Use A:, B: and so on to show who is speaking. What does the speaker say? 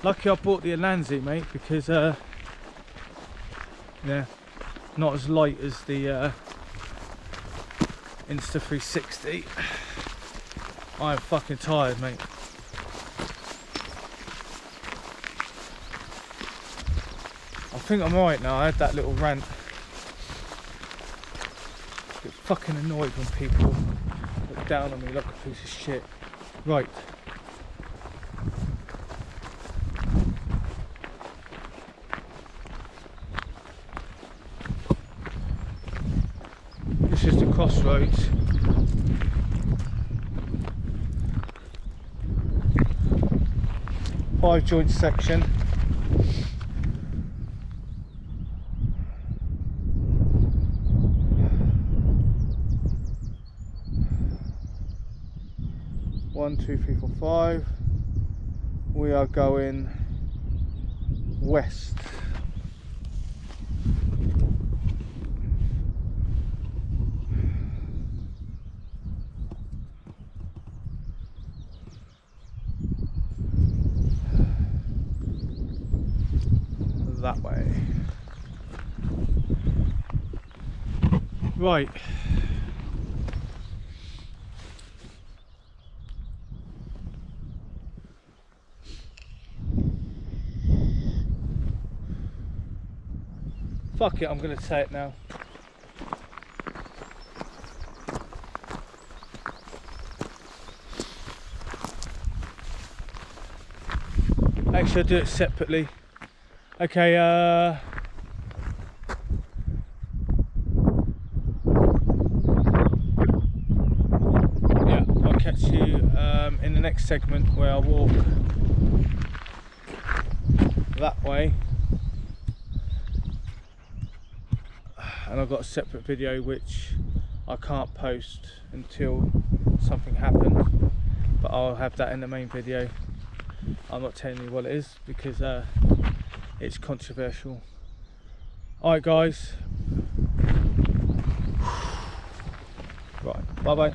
A: Lucky I bought the Alanzi, mate, because yeah, not as light as the Insta360. I am fucking tired, mate. I think I'm alright now. I had that little rant. Get fucking annoyed when people look down on me like a piece of shit. Right. This is the crossroads. Five joint section. One, two, three, four, five. We are going west. That way. Right. Fuck it, I'm gonna say it now. Actually, I'll do it separately. Okay, yeah, I'll catch you in the next segment where I walk that way. And I've got a separate video which I can't post until something happens, but I'll have that in the main video. I'm not telling you what it is because it's controversial. Alright guys, right, bye bye.